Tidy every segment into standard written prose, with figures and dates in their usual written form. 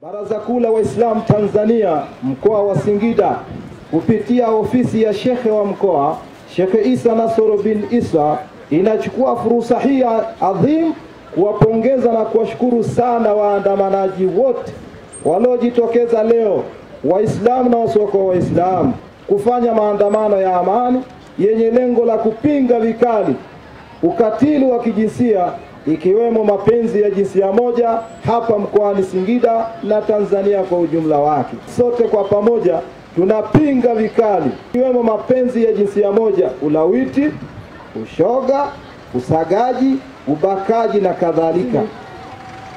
Baraza Kuu la Waislamu Tanzania mkoa wa Singida kupitia ofisi ya Shekhe wa mkoa Sheikh Isa Nasoro bin Isa inachukua fursa hii adhim kuwapongeza na kuwashukuru sana waandamanaji wote waliojitokeza leo, Waislamu na wasiokuwa Waislamu, kufanya maandamano ya amani yenye lengo la kupinga vikali ukatili wa kijinsia ikiwemo mapenzi ya jinsia moja hapa mkoani Singida na Tanzania kwa ujumla wake. Sote kwa pamoja tunapinga vikali ikiwemo mapenzi ya jinsia moja, ulawiti, ushoga, usagaji, ubakaji na kadhalika.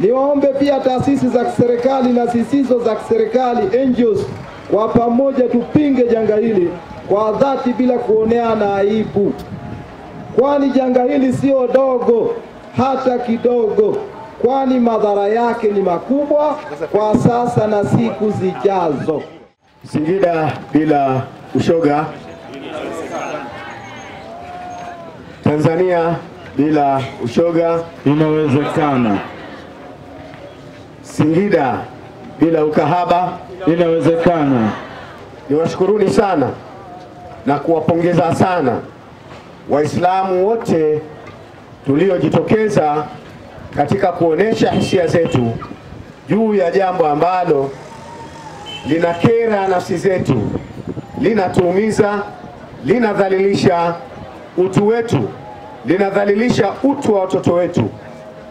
Niwaombe pia taasisi za kiserikali na zisizo za kiserikali NGOs kwa pamoja tupinge janga hili kwa dhati bila kuoneana aibu, kwani janga hili sio dogo hata kidogo, kwani madhara yake ni makubwa kwa sasa na siku zijazo. Singida bila ushoga, Tanzania bila ushoga inawezekana. Singida bila ukahaba inawezekana. Niwashukuruni sana na kuwapongeza sana Waislamu wote tuliojitokeza katika kuonesha hisia zetu juu ya jambo ambalo linakera nafsi zetu, linatuumiza, linadhalilisha utu wetu, linadhalilisha utu wa watoto wetu,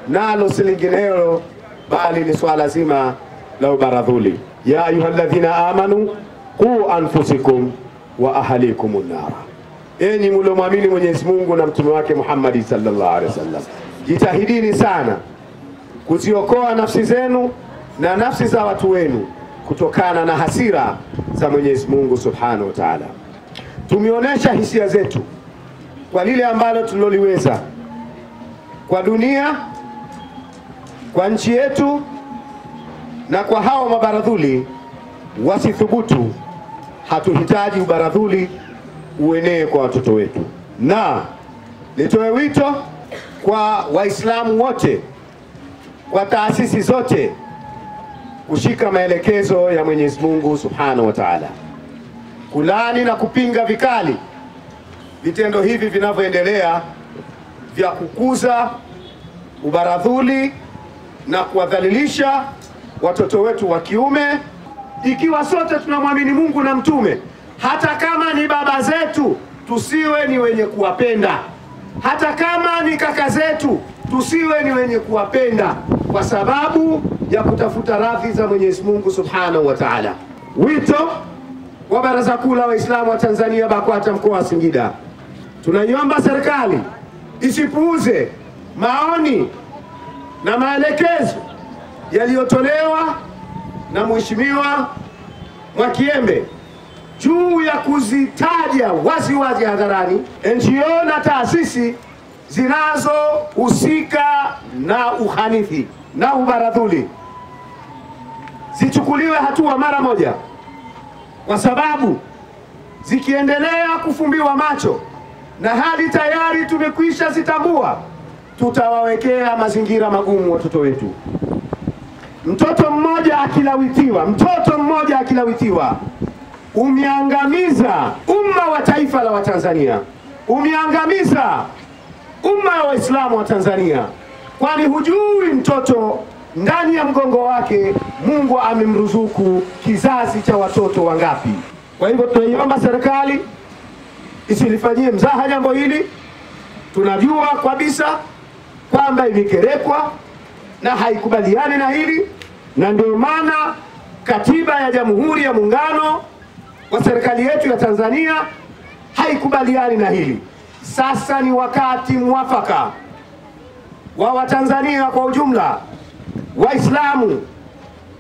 nalo si linginelo bali ni swala zima la ubaradhuli. Ya ayyuhalladhina amanu qu anfusikum wa ahlikum nara, enyi mlioamini Mwenyezi Mungu na mtume wake Muhammad sallallahu alaihi wasallam, jitahidini sana kuziokoa nafsi zenu na nafsi za watu wenu kutokana na hasira za Mwenyezi Mungu subhanahu wa ta'ala. Tumeonesha hisia zetu kwa lile ambalo tuliloliweza kwa dunia, kwa nchi yetu, na kwa hao mabaradhuli wasithubutu. Hatuhitaji ubaradhuli uenee kwa watoto wetu. Na nitoe wito kwa Waislamu wote, kwa taasisi zote kushika maelekezo ya Mwenyezi Mungu subhanahu wa ta'ala, kulani na kupinga vikali vitendo hivi vinavyoendelea vya kukuza ubaradhuli na kuwadhalilisha watoto wetu wa kiume. Ikiwa sote tunamwamini Mungu na mtume, hata kama ni baba zetu tusiwe ni wenye kuwapenda, hata kama ni kaka zetu tusiwe ni wenye kuwapenda kwa sababu ya kutafuta radhi za Mwenyezi Mungu subhanahu wa ta'ala. Wito wa Baraza Kuu la Waislamu wa Tanzania BAKWATA mkoa wa Singida, tunaiomba serikali isipuuze maoni na maelekezo yaliyotolewa na Mheshimiwa Mwakyembe juu ya kuzitaja wazi hadharani NGO na taasisi zinazohusika na uhanithi na ubaradhuli zichukuliwe hatua mara moja, kwa sababu zikiendelea kufumbiwa macho na hali tayari tumekwisha zitambua, tutawawekea mazingira magumu watoto wetu. Mtoto mmoja akilawitiwa umeangamiza umma wa taifa la Watanzania, umeangamiza umma wa Waislamu wa Tanzania, kwani hujui mtoto ndani ya mgongo wake Mungu amemruzuku kizazi cha watoto wangapi. Kwa hivyo tunaiomba serikali isilifanyie mzaha jambo hili. Tunajua kabisa kwamba imekerekwa na haikubaliani na hili, na ndio maana katiba ya Jamhuri ya Muungano wa serikali yetu ya Tanzania haikubaliani na hili. Sasa ni wakati mwafaka wa Watanzania kwa ujumla, Waislamu,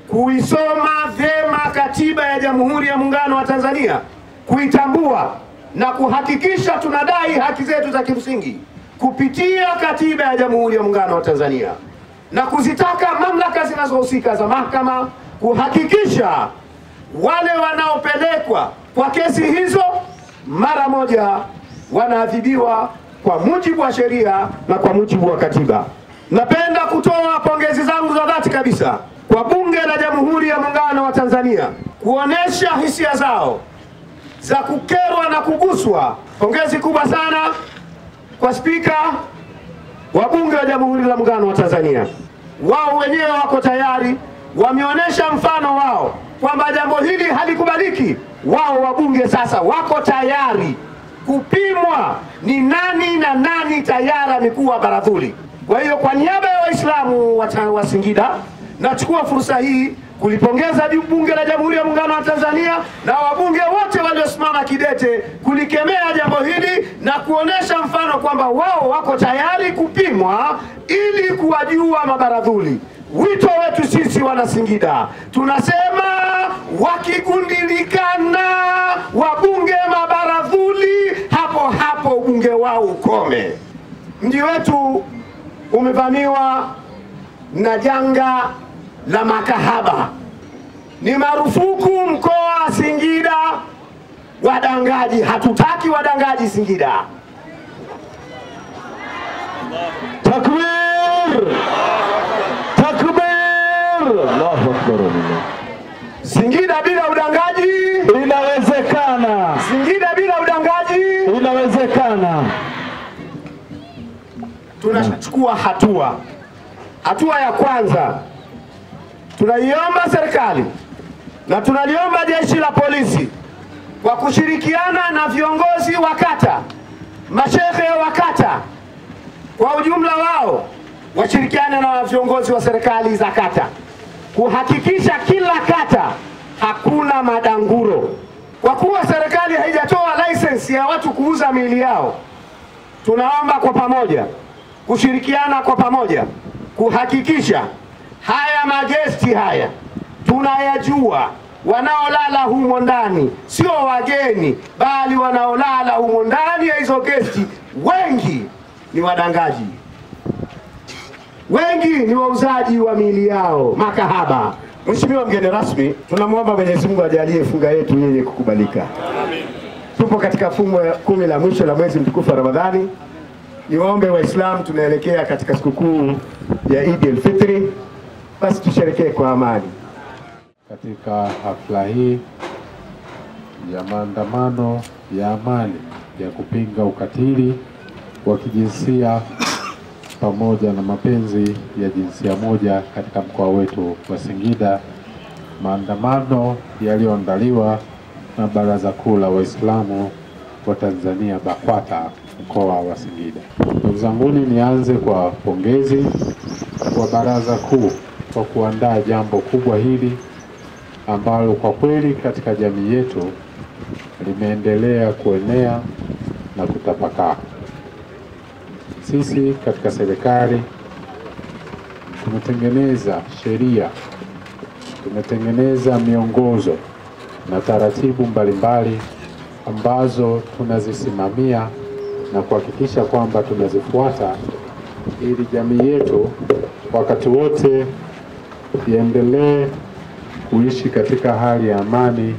kuisoma vyema katiba ya Jamhuri ya Muungano wa Tanzania, kuitambua na kuhakikisha tunadai haki zetu za kimsingi kupitia katiba ya Jamhuri ya Muungano wa Tanzania, na kuzitaka mamlaka zinazohusika za mahakama kuhakikisha wale wanaopelekwa kwa kesi hizo mara moja wanaadhibiwa kwa mujibu wa sheria na kwa mujibu wa katiba. Napenda kutoa pongezi zangu za dhati kabisa kwa Bunge la Jamhuri ya Muungano wa Tanzania kuonesha hisia zao za kukerwa na kuguswa. Pongezi kubwa sana kwa Spika wa Bunge la Jamhuri la Muungano wa Tanzania. Wao wenyewe wako tayari, wameonesha mfano wao kwamba jambo hili halikubaliki. Wao wabunge sasa wako tayari kupimwa ni nani na nani tayari amekuwa baradhuli. Kwa hiyo kwa niaba ya Waislamu wa Singida nachukua fursa hii kulipongeza Bunge la Jamhuri ya Muungano wa Tanzania na wabunge wote waliosimama kidete kulikemea jambo hili na kuonesha mfano kwamba wao wako tayari kupimwa ili kuwajua mabaradhuli. Wito wetu sisi wana Singida tunasema, wakigundilikana wabunge mabaradhuli, hapo hapo ubunge wao ukome. Mji wetu umevamiwa na janga la makahaba. Ni marufuku mkoa wa Singida wadangaji. Hatutaki wadangaji Singida. Takbir! Takbir! Allahu Akbar. Singida bila udangaji Inawezekana. Singida bila udangaji Inawezekana. Tunachukua hatua. Hatua ya kwanza, tunaiomba serikali na tunaliomba jeshi la polisi kwa kushirikiana na viongozi wa kata, mashehe wa kata kwa ujumla wao, washirikiane na viongozi wa serikali za kata kuhakikisha kila kata hakuna madanguro. Kwa kuwa serikali haijatoa license ya watu kuuza miili yao, tunaomba kwa pamoja kushirikiana kwa pamoja kuhakikisha haya magesti haya tunayajua, wanaolala humo ndani sio wageni, bali wanaolala humo ndani ya hizo gesti wengi ni wadangaji, wengi ni wauzaji wa miili yao, makahaba. Mheshimiwa mgeni rasmi, tunamwomba Mwenyezi Mungu ajalie funga yetu yenye kukubalika. Tupo katika fungu 10 la mwisho la mwezi mtukufu wa Ramadhani. Niwaombe Waislamu, tunaelekea katika sikukuu ya Eid al-Fitri, basi tusherekee kwa amani. Katika hafla hii ya maandamano ya amani ya kupinga ukatili wa kijinsia pamoja na mapenzi ya jinsia moja katika mkoa wetu wa Singida, maandamano yaliyoandaliwa na Baraza Kuu la Waislamu wa Tanzania BAKWATA mkoa wa Singida. Ndugu zanguni, nianze kwa pongezi kwa Baraza Kuu kwa kuandaa jambo kubwa hili ambalo kwa kweli katika jamii yetu limeendelea kuenea na kutapakaa. Sisi katika serikali tumetengeneza sheria, tumetengeneza miongozo na taratibu mbalimbali ambazo tunazisimamia na kuhakikisha kwamba tunazifuata ili jamii yetu wakati wote iendelee kuishi katika hali ya amani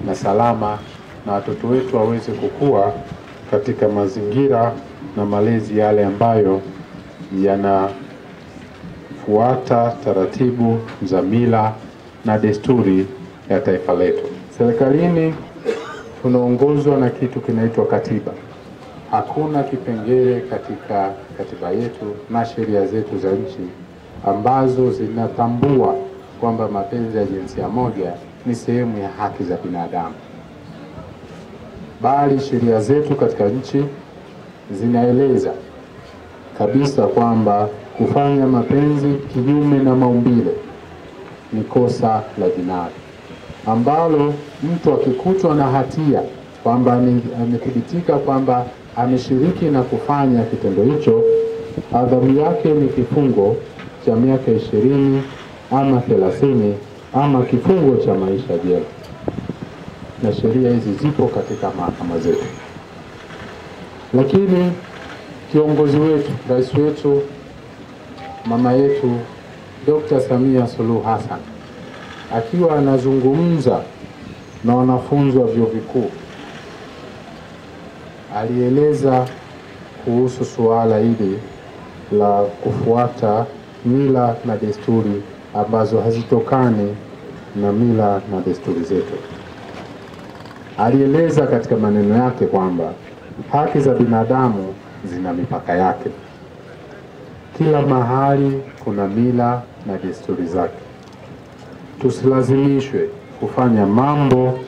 na salama, na watoto wetu waweze kukua katika mazingira na malezi yale ambayo yanafuata taratibu za mila na desturi ya taifa letu. Serikalini tunaongozwa na kitu kinaitwa katiba. Hakuna kipengele katika katiba yetu na sheria zetu za nchi ambazo zinatambua kwamba mapenzi ya jinsia moja ni sehemu ya haki za binadamu, bali sheria zetu katika nchi zinaeleza kabisa kwamba kufanya mapenzi kinyume na maumbile ni kosa la jinai, ambalo mtu akikutwa na hatia kwamba amethibitika kwamba ameshiriki na kufanya kitendo hicho, adhabu yake ni kifungo cha miaka 20 ama 30 ama kifungo cha maisha jela. Na sheria hizi zipo katika mahakama zetu. Lakini kiongozi wetu, rais wetu, mama yetu Dr. Samia Suluhu Hassan akiwa anazungumza na wanafunzi wa vyuo vikuu alieleza kuhusu suala hili la kufuata mila na desturi ambazo hazitokani na mila na desturi zetu. Alieleza katika maneno yake kwamba haki za binadamu zina mipaka yake. Kila mahali kuna mila na desturi zake. Tusilazimishwe kufanya mambo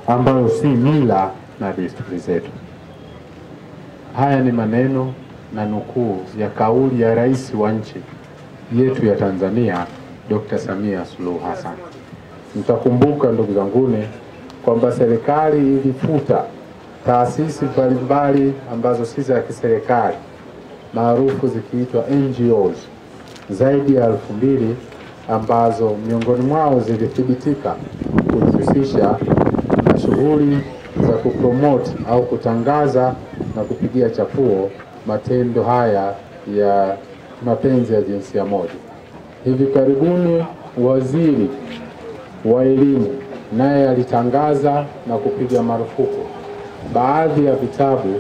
ambayo si mila na desturi zetu. Haya ni maneno na nukuu ya kauli ya rais wa nchi yetu ya Tanzania, Dr. Samia Suluhu Hassan. Mtakumbuka ndugu zanguni kwamba serikali ilifuta taasisi mbalimbali ambazo si za kiserikali maarufu zikiitwa NGOs zaidi ya 2000 ambazo miongoni mwao zilithibitika kujihusisha na shughuli za kupromote au kutangaza na kupigia chapuo matendo haya ya mapenzi ya jinsia moja. Hivi karibuni waziri wa elimu naye alitangaza na kupiga marufuku baadhi ya vitabu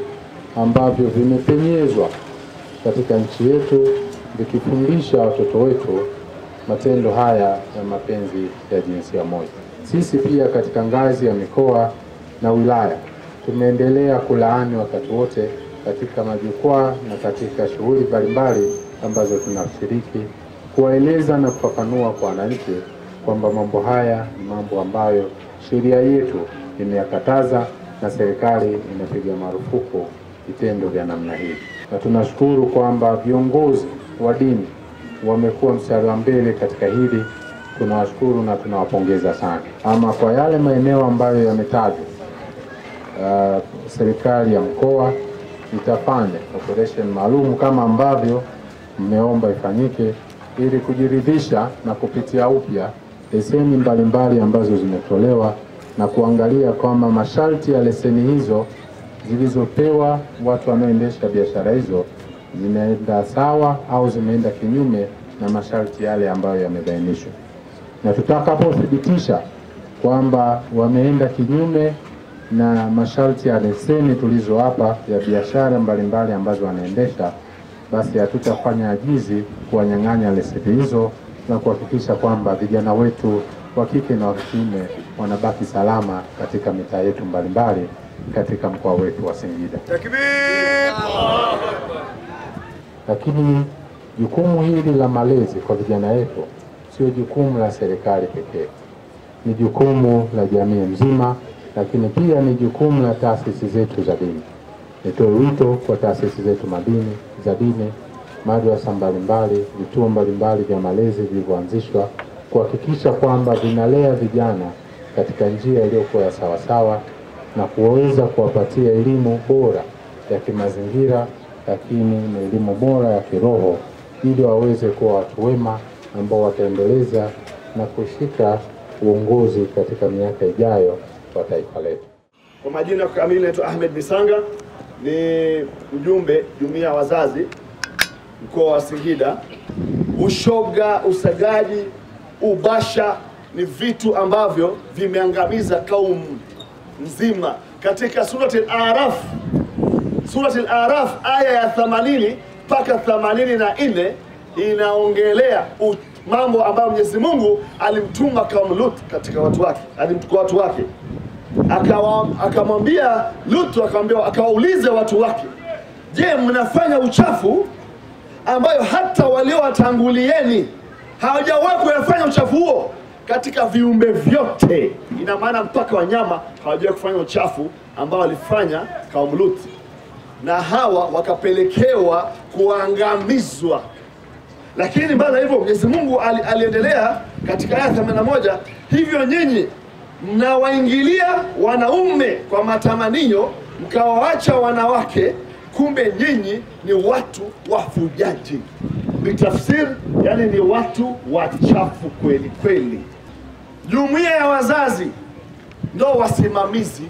ambavyo vimepenyezwa katika nchi yetu vikifundisha watoto wetu matendo haya ya mapenzi ya jinsia moja. Sisi pia katika ngazi ya mikoa na wilaya tumeendelea kulaani wakati wote katika majukwaa na katika shughuli mbalimbali ambazo tunashiriki, kuwaeleza na kufafanua kwa wananchi kwamba mambo haya ni mambo ambayo sheria yetu imeyakataza na serikali inapiga marufuku vitendo vya namna hii. Na tunashukuru kwamba viongozi wa dini wamekuwa mstari wa mbele katika hili. Tunawashukuru na tunawapongeza sana. Ama kwa yale maeneo ambayo yametajwa, serikali ya mkoa itafanya operation maalum kama ambavyo mmeomba ifanyike, ili kujiridhisha na kupitia upya leseni mbalimbali ambazo zimetolewa na kuangalia kwamba masharti ya leseni hizo zilizopewa watu wanaoendesha biashara hizo zinaenda sawa au zimeenda kinyume na masharti yale ambayo yamebainishwa. Na tutakapothibitisha kwamba wameenda kinyume na masharti ya leseni tulizowapa ya biashara mbalimbali ambazo wanaendesha, basi hatutafanya ajizi kuwanyang'anya leseni hizo na kuhakikisha kwamba vijana wetu wa kike na wa kiume wanabaki salama katika mitaa yetu mbalimbali katika mkoa wetu wa Singida. Takbir! Lakini jukumu hili la malezi kwa vijana wetu sio jukumu la serikali pekee. Ni jukumu la jamii nzima, lakini pia ni jukumu la taasisi zetu za dini. Nitoe wito kwa taasisi zetu za dini, madrasa mbalimbali, vituo mbalimbali vya malezi vilivyoanzishwa kuhakikisha kwamba vinalea vijana katika njia iliyokuwa ya sawasawa na kuweza kuwapatia elimu bora ya kimazingira, lakini na elimu bora ya kiroho, ili waweze kuwa watu wema ambao wataendeleza na kushika uongozi katika miaka ijayo kwa taifa letu. Kwa majina kamili naitwa Ahmed Misanga, ni mjumbe jumuiya ya wazazi mkoa wa Singida. Ushoga, usagaji, ubasha ni vitu ambavyo vimeangamiza kaumu nzima. Katika surati Al-Araf aya ya 80 mpaka 84 inaongelea mambo ambayo Mwenyezi Mungu alimtuma kaumu Lut katika watu wake, alimtukua watu wake. Akamwambia Lut, akawauliza watu wake, je, mnafanya uchafu ambayo hata waliowatangulieni hawajawahi kufanya uchafu huo katika viumbe vyote? Ina maana mpaka wanyama hawajawahi kufanya uchafu ambao walifanya kaumu Lut, na hawa wakapelekewa kuangamizwa. Lakini baada hivyo Mwenyezi Mungu aliendelea katika aya 81, hivyo nyinyi mnawaingilia wanaume kwa matamanio mkawaacha wanawake, kumbe nyinyi ni watu wafujaji. Bitafsir, yani ni watu wachafu kweli kweli. Jumuiya ya wazazi ndio wasimamizi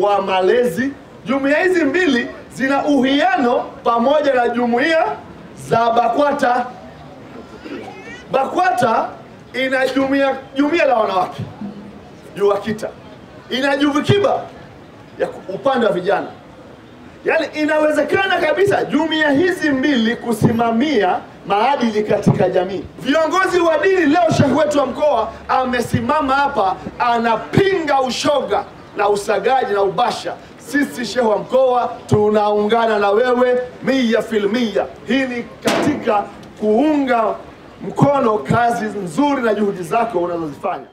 wa malezi. Jumuiya hizi mbili zina uhiano pamoja na jumuiya za BAKWATA. BAKWATA ina jumuiya la wanawake, JUWAKITA ina JUVIKIBA ya upande wa vijana. Yani inawezekana kabisa jumuiya hizi mbili kusimamia maadili katika jamii. Viongozi wa dini leo, shehe wetu wa mkoa amesimama hapa anapinga ushoga na usagaji na ubasha. Sisi shehe wa mkoa tunaungana na wewe 100%. Hii ni katika kuunga mkono kazi nzuri na juhudi zako unazozifanya.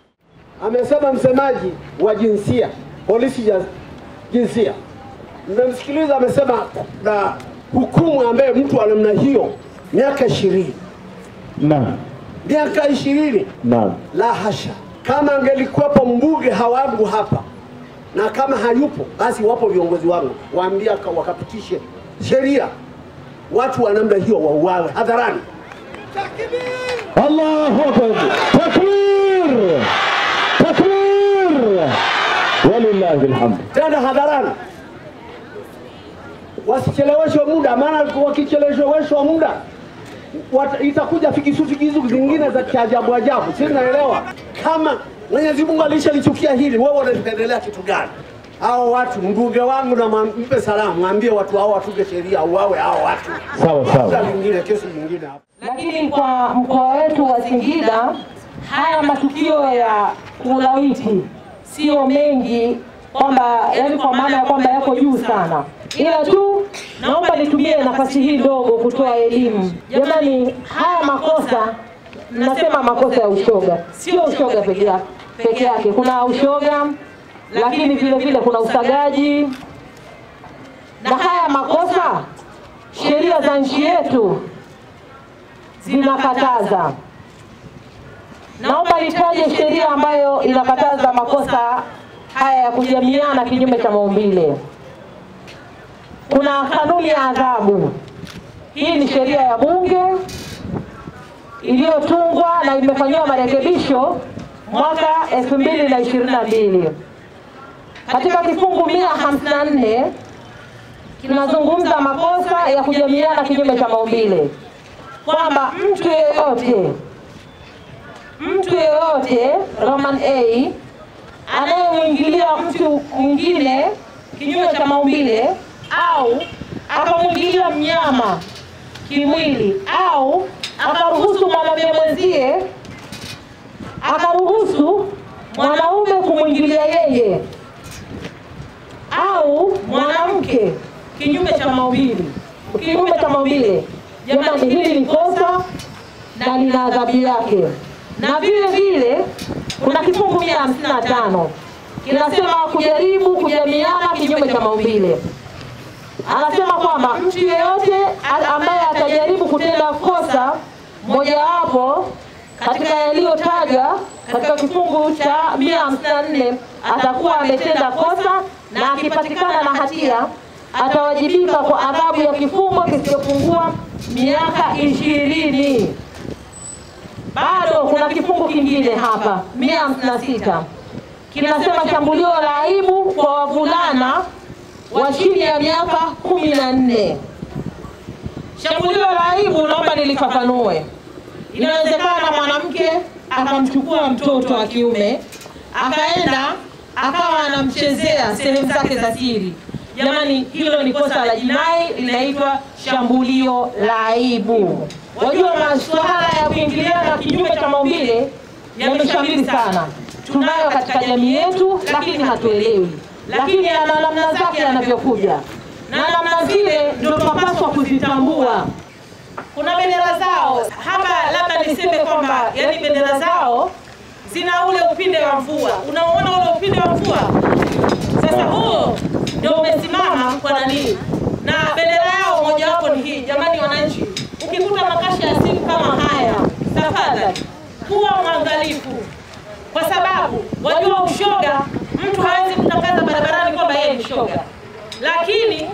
Amesema msemaji wa jinsia, polisi ya jinsia. Nimemsikiliza amesema na hukumu ambaye mtu ana namna hiyo miaka 20. Naam. Miaka 20. Naam. La hasha. Kama angelikuwepo mbunge hawangu hapa, na kama hayupo basi wapo viongozi wangu, waambia wakapitishe sheria watu wa namna hiyo wauawe hadharani. Allahu Akbar. Takbir. Takbir. Walillahi alhamd. Tena hadharani. Wasicheleweshwe muda, maana wakicheleweshwa muda itakuja fikisu zingine za kiajabu ajabu. Sisi naelewa kama Mwenyezi Mungu alishalichukia hili, wewe unaendelea kitu gani? Hao watu, mbunge wangu na mpe salamu, mwambie watu hao watuge sheria, uawe hao watu. Sawa. Nyingine kesi nyingine hapo. Lakini kwa mkoa wetu wa Singida haya matukio ya kulawiti sio mengi, kwamba yani kwa maana ya kwamba yako juu sana, ila tu naomba nitumie nafasi hii ndogo kutoa elimu. Jamani, haya makosa, nasema makosa ya ushoga, sio ushoga peke yake. Kuna ushoga, lakini vile vile kuna usagaji, na haya makosa sheria za nchi yetu zinakataza. Naomba nitaje sheria ambayo inakataza makosa haya ya kujamiana kinyume cha maumbile. Kuna kanuni ya adhabu. Hii ni sheria ya bunge iliyotungwa na imefanywa marekebisho mwaka 2022. Katika kifungu 154 kinazungumza makosa ya kujamiana kinyume cha maumbile, kwamba mtu yeyote Roman A anayemwingilia mtu mwingine kinyume cha maumbile, au akamwingilia mnyama kimwili, au akaruhusu mwanaume mwenzie, akaruhusu mwanaume kumwingilia yeye, au mwanamke kinyume cha maumbile, jamani, hili ni kosa na lina adhabu yake. Na vile vile kuna kifungu 155 kinasema kujaribu kujamiana kinyume cha maumbile. Anasema kwamba mtu yeyote ambaye atajaribu kutenda kosa mojawapo katika yaliyotajwa katika kifungu cha 154 atakuwa ametenda kosa, na akipatikana na hatia atawajibika kwa adhabu ya kifungo kisichopungua miaka 20. Bado kuna kifungu kingine hapa 156 kinasema shambulio la aibu kwa wavulana wa chini ya miaka 14. Shambulio la aibu naomba nilifafanue. Inawezekana mwanamke akamchukua mtoto wa kiume akaenda akawa anamchezea sehemu zake za siri. Jamani, hilo ni kosa la jinai, linaitwa shambulio la aibu. Wajua masuala ya kuingiliana kinyume cha maumbile yameshamiri sana. Tunayo katika jamii yetu, lakini hatuelewi. Lakini ana namna zake yanavyokuja. Na namna zile ndio tunapaswa kuzitambua. Kuna bendera zao. Hapa labda niseme kwamba yani bendera zao zina ule upinde wa mvua. Unaona ule upinde wa mvua? Sasa huo ndio umesimama kwa nani? Na bendera yao moja wapo ni hii. Jamani wananchi, ukikuta makasha ya simu kama haya, tafadhali kuwa mwangalifu. Kwa sababu wajua ushoga, mtu hawezi kutangaza barabarani kwamba yeye ni shoga, lakini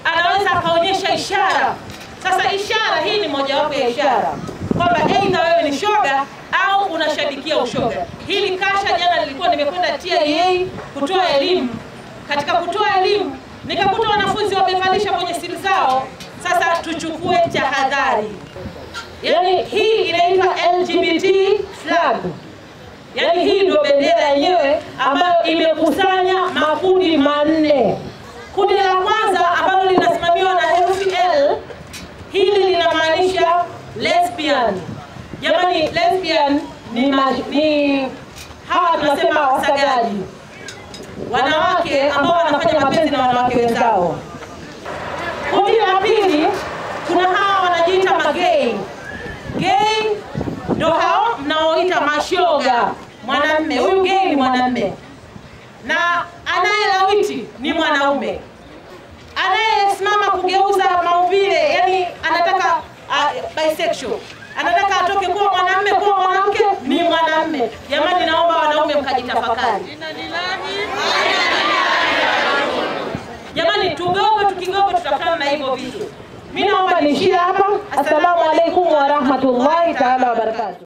anaweza akaonyesha ishara. Sasa ishara hii ni mojawapo ya ishara kwamba aidha wewe ni shoga au unashabikia ushoga. Hili kasha jana nilikuwa nimekwenda TIA kutoa elimu. Katika kutoa elimu nikakuta wanafunzi wamevalisha kwenye simu zao. Sasa tuchukue tahadhari. Yani hii inaitwa LGBT flag. Yani hii ndio bendera yenyewe ambayo imekusanya makundi manne. Kundi la kwanza ambalo linasimamiwa na herufi L, hili linamaanisha lesbian. Jamani, lesbian ni hawa tunasema wasagaji, wanawake ambao wanafanya mapenzi na wanawake wenzao. Kundi la pili, kuna hawa wanajiita magay. Gay ndio hao mnaoita mashoga. Mwanamume huyu gay ni mwanamume, na anayelawiti ni mwanaume. Anayesimama kugeuza maumbile, yani anataka bisexual, anataka atoke kuwa mwanamume kuwa mwanamke, ni mwanamume. Jamani, naomba wanaume mkajitafakari. Jamani, tugogo tukigogo tutakutana na hivyo vitu. Mimi naomba niishie hapa. Assalamu alaikum wa rahmatullahi ta'ala wa barakatuh.